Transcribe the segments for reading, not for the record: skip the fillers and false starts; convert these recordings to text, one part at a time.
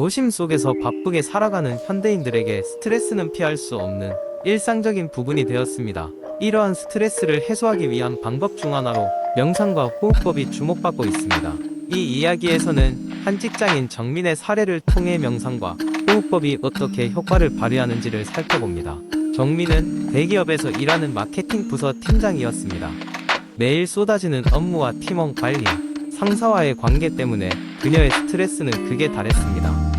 도심 속에서 바쁘게 살아가는 현대인들에게 스트레스는 피할 수 없는 일상적인 부분이 되었습니다. 이러한 스트레스를 해소하기 위한 방법 중 하나로 명상과 호흡법이 주목받고 있습니다. 이 이야기에서는 한 직장인 정민의 사례를 통해 명상과 호흡법이 어떻게 효과를 발휘하는지를 살펴봅니다. 정민은 대기업에서 일하는 마케팅 부서 팀장이었습니다. 매일 쏟아지는 업무와 팀원 관리, 상사와의 관계 때문에 그녀의 스트레스는 극에 달했습니다.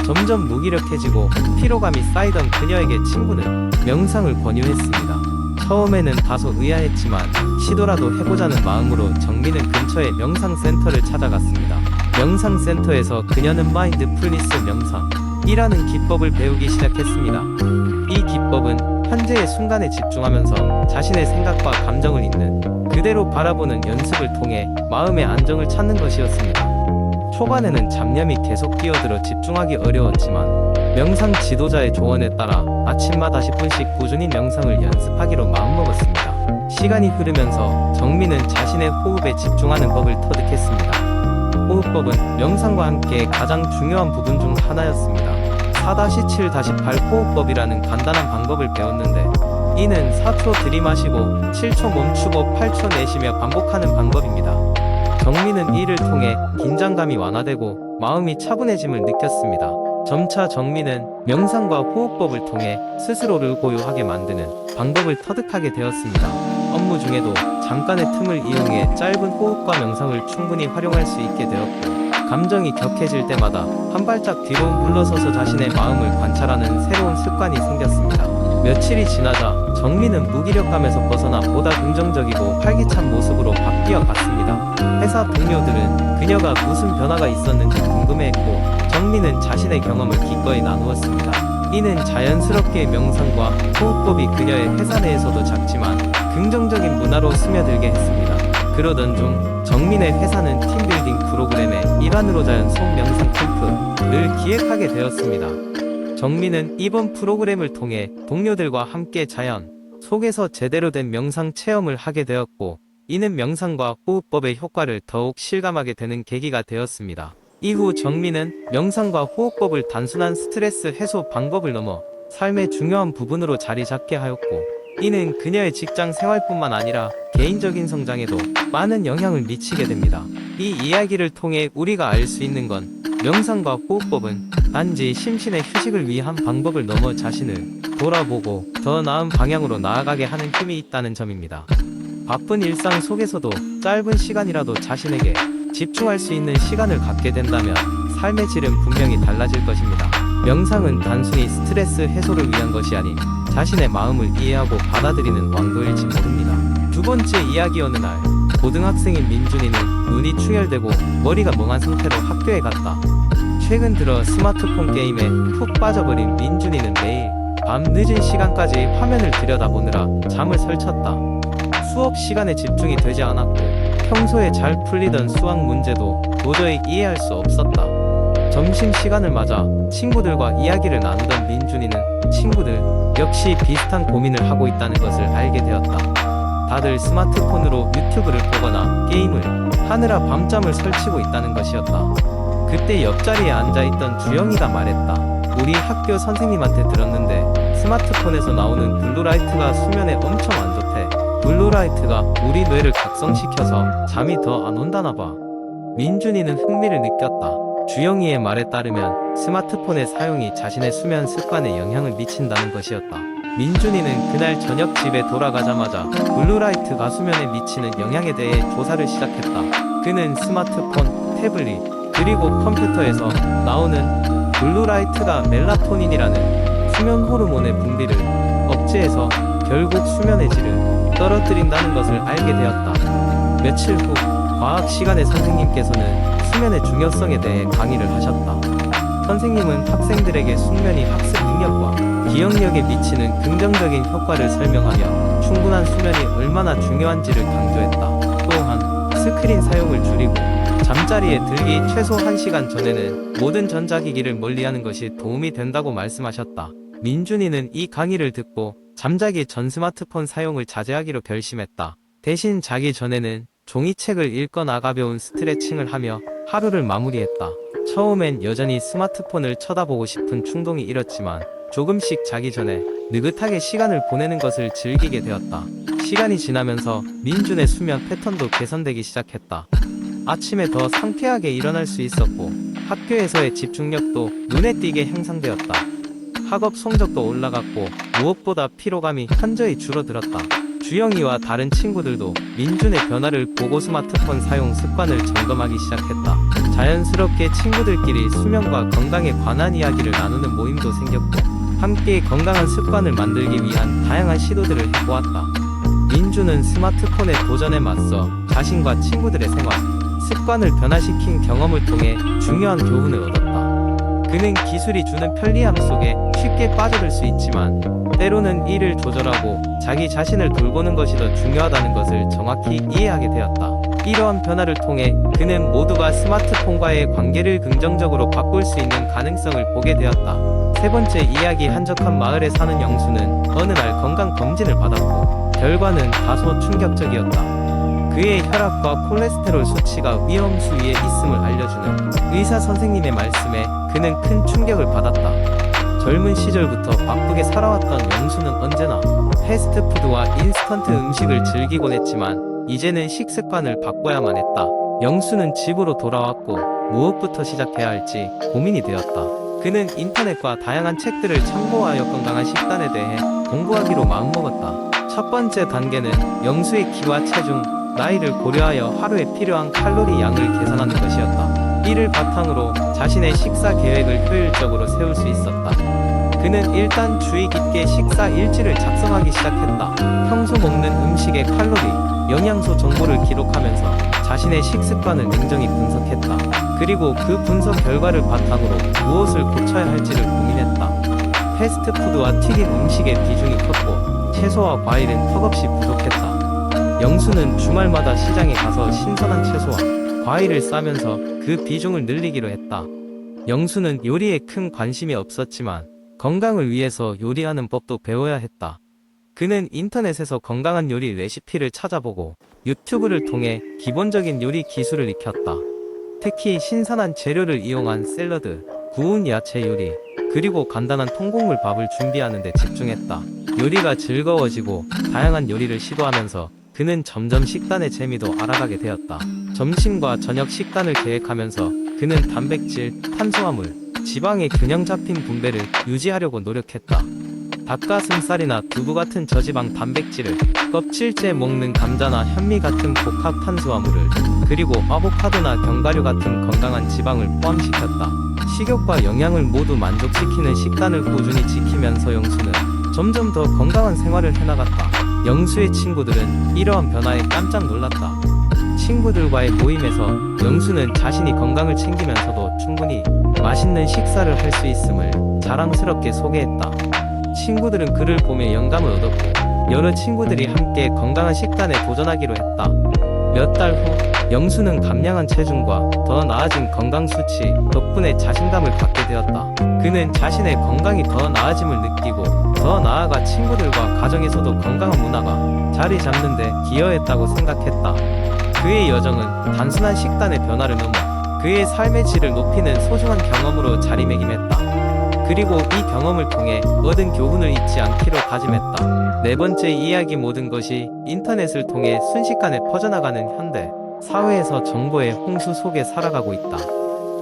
점점 무기력해지고 피로감이 쌓이던 그녀에게 친구는 명상을 권유했습니다. 처음에는 다소 의아했지만 시도라도 해보자는 마음으로 정민은 근처의 명상센터를 찾아갔습니다. 명상센터에서 그녀는 마인드풀니스 명상이라는 기법을 배우기 시작했습니다. 이 기법은 현재의 순간에 집중하면서 자신의 생각과 감정을 있는 그대로 바라보는 연습을 통해 마음의 안정을 찾는 것이었습니다. 초반에는 잡념이 계속 끼어들어 집중하기 어려웠지만 명상 지도자의 조언에 따라 아침마다 10분씩 꾸준히 명상을 연습하기로 마음먹었습니다. 시간이 흐르면서 정민은 자신의 호흡에 집중하는 법을 터득했습니다. 호흡법은 명상과 함께 가장 중요한 부분 중 하나였습니다. 4-7-8 호흡법이라는 간단한 방법을 배웠는데 이는 4초 들이마시고 7초 멈추고 8초 내쉬며 반복하는 방법입니다. 정민은 이를 통해 긴장감이 완화되고 마음이 차분해짐을 느꼈습니다. 점차 정민은 명상과 호흡법을 통해 스스로를 고요하게 만드는 방법을 터득하게 되었습니다. 업무 중에도 잠깐의 틈을 이용해 짧은 호흡과 명상을 충분히 활용할 수 있게 되었고 감정이 격해질 때마다 한 발짝 뒤로 물러서서 자신의 마음을 관찰하는 새로운 습관이 생겼습니다. 며칠이 지나자 정민은 무기력감에서 벗어나 보다 긍정적이고 활기찬 모습으로 바뀌어 갔습니다. 회사 동료들은 그녀가 무슨 변화가 있었는지 궁금해했고 정민은 자신의 경험을 기꺼이 나누었습니다. 이는 자연스럽게 명상과 호흡법이 그녀의 회사 내에서도 작지만 긍정적인 문화로 스며들게 했습니다. 그러던 중 정민의 회사는 팀빌딩 프로그램의 일환으로 자연 속명상 캠프를 기획하게 되었습니다. 정민은 이번 프로그램을 통해 동료들과 함께 자연 속에서 제대로 된 명상 체험을 하게 되었고 이는 명상과 호흡법의 효과를 더욱 실감하게 되는 계기가 되었습니다. 이후 정민은 명상과 호흡법을 단순한 스트레스 해소 방법을 넘어 삶의 중요한 부분으로 자리 잡게 하였고 이는 그녀의 직장 생활뿐만 아니라 개인적인 성장에도 많은 영향을 미치게 됩니다. 이 이야기를 통해 우리가 알 수 있는 건 명상과 호흡법은 단지 심신의 휴식을 위한 방법을 넘어 자신을 돌아보고 더 나은 방향으로 나아가게 하는 힘이 있다는 점입니다. 바쁜 일상 속에서도 짧은 시간이라도 자신에게 집중할 수 있는 시간을 갖게 된다면 삶의 질은 분명히 달라질 것입니다. 명상은 단순히 스트레스 해소를 위한 것이 아닌 자신의 마음을 이해하고 받아들이는 왕도일지 모릅니다. 두 번째 이야기. 어느 날 고등학생인 민준이는 눈이 충혈되고 머리가 멍한 상태로 학교에 갔다. 최근 들어 스마트폰 게임에 푹 빠져버린 민준이는 매일 밤 늦은 시간까지 화면을 들여다보느라 잠을 설쳤다. 수업 시간에 집중이 되지 않았고 평소에 잘 풀리던 수학 문제도 도저히 이해할 수 없었다. 점심시간을 맞아 친구들과 이야기를 나누던 민준이는 친구들 역시 비슷한 고민을 하고 있다는 것을 알게 되었다. 다들 스마트폰으로 유튜브를 보거나 게임을 하느라 밤잠을 설치고 있다는 것이었다. 그때 옆자리에 앉아있던 주영이가 말했다. 우리 학교 선생님한테 들었는데 스마트폰에서 나오는 블루라이트가 수면에 엄청 안 좋대. 블루라이트가 우리 뇌를 각성시켜서 잠이 더 안 온다나봐. 민준이는 흥미를 느꼈다. 주영이의 말에 따르면 스마트폰의 사용이 자신의 수면 습관에 영향을 미친다는 것이었다. 민준이는 그날 저녁 집에 돌아가자마자 블루라이트가 수면에 미치는 영향에 대해 조사를 시작했다. 그는 스마트폰, 태블릿, 그리고 컴퓨터에서 나오는 블루라이트가 멜라토닌이라는 수면 호르몬의 분비를 억제해서 결국 수면의 질을 떨어뜨린다는 것을 알게 되었다. 며칠 후 과학 시간에 선생님께서는 수면의 중요성에 대해 강의를 하셨다. 선생님은 학생들에게 숙면이 학습 능력과 기억력에 미치는 긍정적인 효과를 설명하며 충분한 수면이 얼마나 중요한지를 강조했다. 또한 스크린 사용을 줄이고 잠자리에 들기 최소 1시간 전에는 모든 전자기기를 멀리하는 것이 도움이 된다고 말씀하셨다. 민준이는 이 강의를 듣고 잠자기 전 스마트폰 사용을 자제하기로 결심했다. 대신 자기 전에는 종이책을 읽거나 가벼운 스트레칭을 하며 하루를 마무리했다. 처음엔 여전히 스마트폰을 쳐다보고 싶은 충동이 일었지만 조금씩 자기 전에 느긋하게 시간을 보내는 것을 즐기게 되었다. 시간이 지나면서 민준의 수면 패턴도 개선되기 시작했다. 아침에 더 상쾌하게 일어날 수 있었고 학교에서의 집중력도 눈에 띄게 향상되었다. 학업 성적도 올라갔고 무엇보다 피로감이 현저히 줄어들었다. 주영이와 다른 친구들도 민준의 변화를 보고 스마트폰 사용 습관을 점검하기 시작했다. 자연스럽게 친구들끼리 수면과 건강에 관한 이야기를 나누는 모임도 생겼고 함께 건강한 습관을 만들기 위한 다양한 시도들을 해보았다. 민준은 스마트폰의 도전에 맞서 자신과 친구들의 생활, 습관을 변화시킨 경험을 통해 중요한 교훈을 얻었다. 그는 기술이 주는 편리함 속에 쉽게 빠져들 수 있지만 때로는 이를 조절하고 자기 자신을 돌보는 것이 더 중요하다는 것을 정확히 이해하게 되었다. 이러한 변화를 통해 그는 모두가 스마트폰과의 관계를 긍정적으로 바꿀 수 있는 가능성을 보게 되었다. 세 번째 이야기. 한적한 마을에 사는 영수는 어느 날 건강검진을 받았고 결과는 다소 충격적이었다. 그의 혈압과 콜레스테롤 수치가 위험 수위에 있음을 알려주는 의사 선생님의 말씀에 그는 큰 충격을 받았다. 젊은 시절부터 바쁘게 살아왔던 영수는 언제나 패스트푸드와 인스턴트 음식을 즐기곤 했지만 이제는 식습관을 바꿔야만 했다. 영수는 집으로 돌아왔고 무엇부터 시작해야 할지 고민이 되었다. 그는 인터넷과 다양한 책들을 참고하여 건강한 식단에 대해 공부하기로 마음먹었다. 첫 번째 단계는 영수의 키와 체중, 나이를 고려하여 하루에 필요한 칼로리 양을 계산하는 것이었다. 이를 바탕으로 자신의 식사 계획을 효율적으로 세울 수 있었다. 그는 일단 주의 깊게 식사 일지를 작성하기 시작했다. 평소 먹는 음식의 칼로리, 영양소 정보를 기록하면서 자신의 식습관을 냉정히 분석했다. 그리고 그 분석 결과를 바탕으로 무엇을 고쳐야 할지를 고민했다. 패스트푸드와 튀긴 음식의 비중이 컸고 채소와 과일은 턱없이 부족했다. 영수는 주말마다 시장에 가서 신선한 채소와 과일을 싸면서 그 비중을 늘리기로 했다. 영수는 요리에 큰 관심이 없었지만 건강을 위해서 요리하는 법도 배워야 했다. 그는 인터넷에서 건강한 요리 레시피를 찾아보고 유튜브를 통해 기본적인 요리 기술을 익혔다. 특히 신선한 재료를 이용한 샐러드, 구운 야채 요리, 그리고 간단한 통곡물 밥을 준비하는 데 집중했다. 요리가 즐거워지고 다양한 요리를 시도하면서 그는 점점 식단의 재미도 알아가게 되었다. 점심과 저녁 식단을 계획하면서 그는 단백질, 탄수화물, 지방의 균형 잡힌 분배를 유지하려고 노력했다. 닭가슴살이나 두부 같은 저지방 단백질을, 껍질째 먹는 감자나 현미 같은 복합 탄수화물을, 그리고 아보카도나 견과류 같은 건강한 지방을 포함시켰다. 식욕과 영양을 모두 만족시키는 식단을 꾸준히 지키면서 영수는 점점 더 건강한 생활을 해나갔다. 영수의 친구들은 이러한 변화에 깜짝 놀랐다. 친구들과의 모임에서 영수는 자신이 건강을 챙기면서도 충분히 맛있는 식사를 할 수 있음을 자랑스럽게 소개했다. 친구들은 그를 보며 영감을 얻었고 여러 친구들이 함께 건강한 식단에 도전하기로 했다. 몇 달 후 영수는 감량한 체중과 더 나아진 건강 수치 덕분에 자신감을 갖게 되었다. 그는 자신의 건강이 더 나아짐을 느끼고 더 나아가 친구들과 가정에서도 건강한 문화가 자리 잡는 데 기여했다고 생각했다. 그의 여정은 단순한 식단의 변화를 넘어 그의 삶의 질을 높이는 소중한 경험으로 자리매김했다. 그리고 이 경험을 통해 얻은 교훈을 잊지 않기로 다짐했다. 네 번째 이야기. 모든 것이 인터넷을 통해 순식간에 퍼져나가는 현대 사회에서 정보의 홍수 속에 살아가고 있다.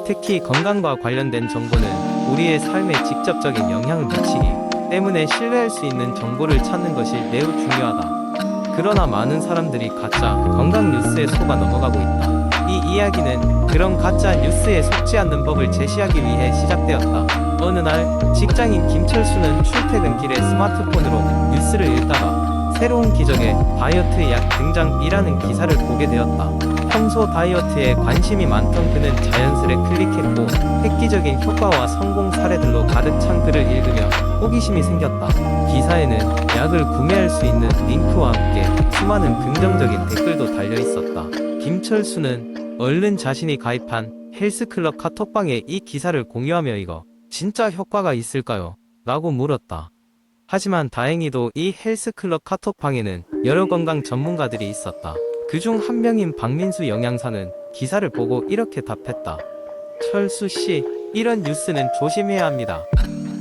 특히 건강과 관련된 정보는 우리의 삶에 직접적인 영향을 미치기 때문에 신뢰할 수 있는 정보를 찾는 것이 매우 중요하다. 그러나 많은 사람들이 가짜 건강 뉴스에 속아 넘어가고 있다. 이 이야기는 그런 가짜 뉴스에 속지 않는 법을 제시하기 위해 시작되었다. 어느 날 직장인 김철수는 출퇴근길에 스마트폰으로 뉴스를 읽다가 새로운 기적의 다이어트 약 등장이라는 기사를 보게 되었다. 평소 다이어트에 관심이 많던 그는 자연스레 클릭했고 획기적인 효과와 성공 사례들로 가득 찬 글을 읽으며 호기심이 생겼다. 기사에는 약을 구매할 수 있는 링크와 함께 수많은 긍정적인 댓글도 달려 있었다. 김철수는 얼른 자신이 가입한 헬스클럽 카톡방에 이 기사를 공유하며 이거 진짜 효과가 있을까요? 라고 물었다. 하지만 다행히도 이 헬스클럽 카톡방에는 여러 건강 전문가들이 있었다. 그중 한 명인 박민수 영양사는 기사를 보고 이렇게 답했다. 철수 씨, 이런 뉴스는 조심해야 합니다.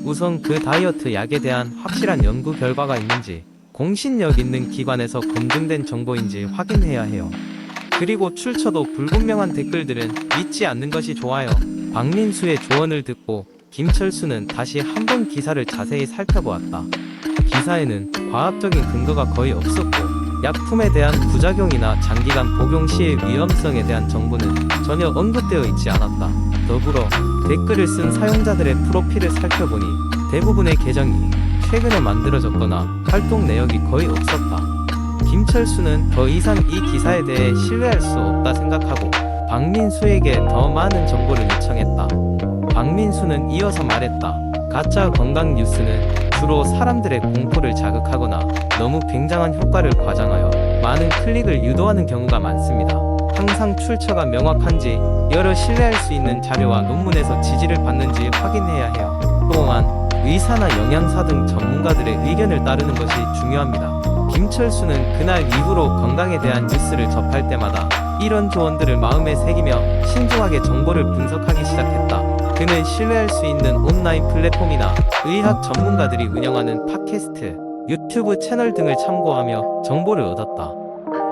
우선 그 다이어트 약에 대한 확실한 연구 결과가 있는지 공신력 있는 기관에서 검증된 정보인지 확인해야 해요. 그리고 출처도 불분명한 댓글들은 믿지 않는 것이 좋아요. 박민수의 조언을 듣고 김철수는 다시 한번 기사를 자세히 살펴보았다. 기사에는 과학적인 근거가 거의 없었고 약품에 대한 부작용이나 장기간 복용 시의 위험성에 대한 정보는 전혀 언급되어 있지 않았다. 더불어 댓글을 쓴 사용자들의 프로필을 살펴보니 대부분의 계정이 최근에 만들어졌거나 활동 내역이 거의 없었다. 김철수는 더 이상 이 기사에 대해 신뢰할 수 없다 생각하고 박민수에게 더 많은 정보를 요청했다. 박민수는 이어서 말했다. 가짜 건강 뉴스는 주로 사람들의 공포를 자극하거나 너무 굉장한 효과를 과장하여 많은 클릭을 유도하는 경우가 많습니다. 항상 출처가 명확한지 여러 신뢰할 수 있는 자료와 논문에서 지지를 받는지 확인해야 해요. 또한 의사나 영양사 등 전문가들의 의견을 따르는 것이 중요합니다. 김철수는 그날 이후로 건강에 대한 뉴스를 접할 때마다 이런 조언들을 마음에 새기며 신중하게 정보를 분석하기 시작했다. 그는 신뢰할 수 있는 온라인 플랫폼이나 의학 전문가들이 운영하는 팟캐스트, 유튜브 채널 등을 참고하며 정보를 얻었다.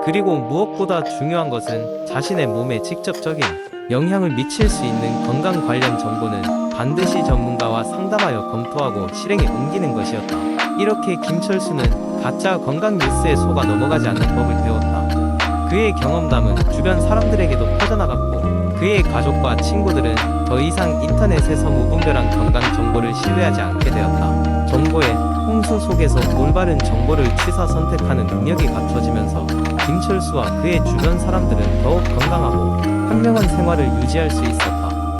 그리고 무엇보다 중요한 것은 자신의 몸에 직접적인 영향을 미칠 수 있는 건강 관련 정보는 반드시 전문가와 상담하여 검토하고 실행에 옮기는 것이었다. 이렇게 김철수는 가짜 건강 뉴스에 속아 넘어가지 않는 법을 배웠다. 그의 경험담은 주변 사람들에게도 퍼져나갔고 그의 가족과 친구들은 더 이상 인터넷에서 무분별한 건강 정보를 신뢰하지 않게 되었다. 정보의 홍수 속에서 올바른 정보를 취사 선택하는 능력이 갖춰지면서 김철수와 그의 주변 사람들은 더욱 건강하고 현명한 생활을 유지할 수 있었다.